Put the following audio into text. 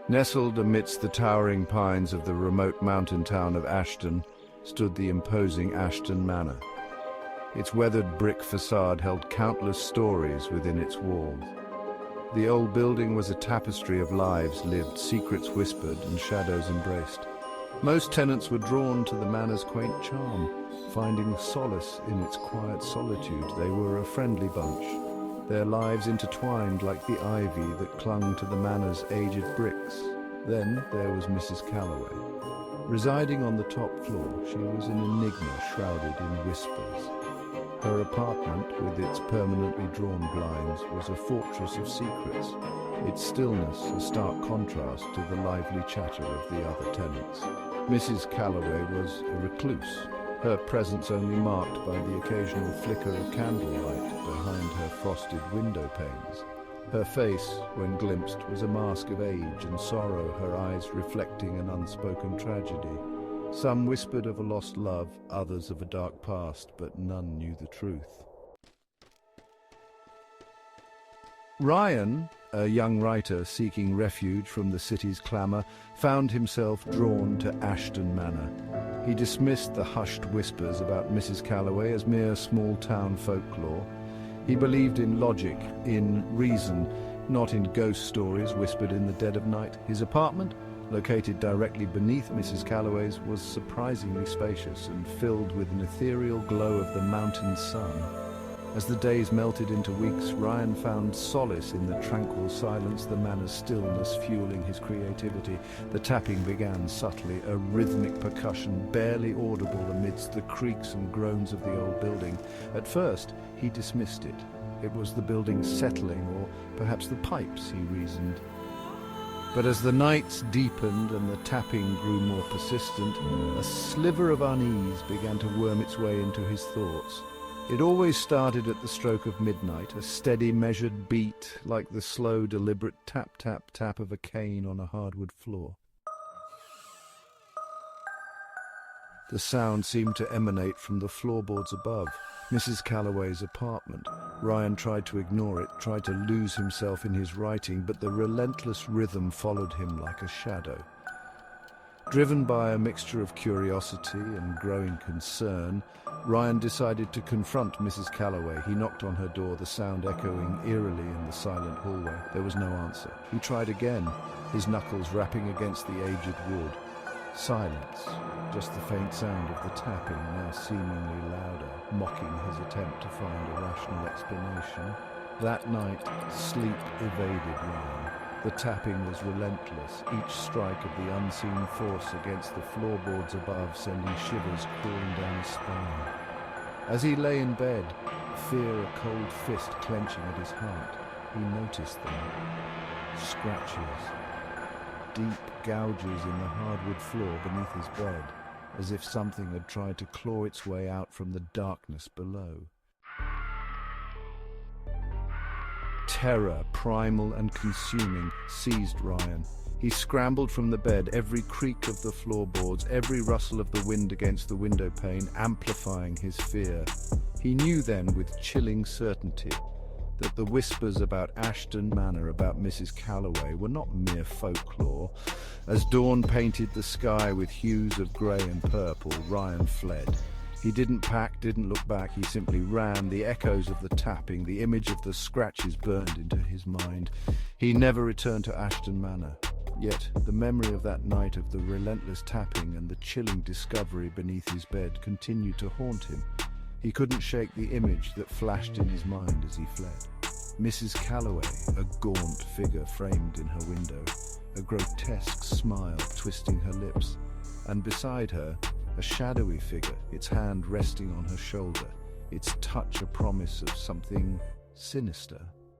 Nestled amidst the towering pines of the remote mountain town of Ashton stood the imposing Ashton Manor. Its weathered brick facade held countless stories within its walls. The old building was a tapestry of lives lived, secrets whispered, and shadows embraced. Most tenants were drawn to the manor's quaint charm, finding solace in its quiet solitude. They were a friendly bunch, their lives intertwined like the ivy that clung to the manor's aged bricks. Then there was Mrs. Calloway. Residing on the top floor, she was an enigma shrouded in whispers. Her apartment, with its permanently drawn blinds, was a fortress of secrets, its stillness a stark contrast to the lively chatter of the other tenants. Mrs. Calloway was a recluse, her presence only marked by the occasional flicker of candlelight behind her frosted window panes. Her face, when glimpsed, was a mask of age and sorrow, her eyes reflecting an unspoken tragedy. Some whispered of a lost love, others of a dark past, but none knew the truth. Ryan, a young writer seeking refuge from the city's clamour, found himself drawn to Ashton Manor. He dismissed the hushed whispers about Mrs. Calloway as mere small-town folklore. He believed in logic, in reason, not in ghost stories whispered in the dead of night. His apartment, located directly beneath Mrs. Calloway's, was surprisingly spacious and filled with an ethereal glow of the mountain sun. As the days melted into weeks, Ryan found solace in the tranquil silence, the manor's stillness fueling his creativity. The tapping began subtly, a rhythmic percussion barely audible amidst the creaks and groans of the old building. At first, he dismissed it. It was the building settling, or perhaps the pipes, he reasoned. But as the nights deepened and the tapping grew more persistent, a sliver of unease began to worm its way into his thoughts. It always started at the stroke of midnight, a steady, measured beat, like the slow, deliberate tap-tap-tap of a cane on a hardwood floor. The sound seemed to emanate from the floorboards above, Mrs. Calloway's apartment. Ryan tried to ignore it, tried to lose himself in his writing, but the relentless rhythm followed him like a shadow. Driven by a mixture of curiosity and growing concern, Ryan decided to confront Mrs. Calloway. He knocked on her door, the sound echoing eerily in the silent hallway. There was no answer. He tried again, his knuckles rapping against the aged wood. Silence, just the faint sound of the tapping, now seemingly louder, mocking his attempt to find a rational explanation. That night, sleep evaded Ryan. The tapping was relentless, each strike of the unseen force against the floorboards above sending shivers crawling down his spine. As he lay in bed, fear a cold fist clenching at his heart, he noticed them. Scratches. Deep gouges in the hardwood floor beneath his bed, as if something had tried to claw its way out from the darkness below. Terror, primal and consuming, seized Ryan. He scrambled from the bed, every creak of the floorboards, every rustle of the wind against the window pane, amplifying his fear. He knew then with chilling certainty that the whispers about Ashton Manor, about Mrs. Calloway, were not mere folklore. As dawn painted the sky with hues of grey and purple, Ryan fled. He didn't pack, didn't look back, he simply ran. The echoes of the tapping, the image of the scratches burned into his mind. He never returned to Ashton Manor. Yet the memory of that night, of the relentless tapping and the chilling discovery beneath his bed, continued to haunt him. He couldn't shake the image that flashed in his mind as he fled. Mrs. Calloway, a gaunt figure framed in her window, a grotesque smile twisting her lips, and beside her, a shadowy figure, its hand resting on her shoulder, its touch a promise of something sinister.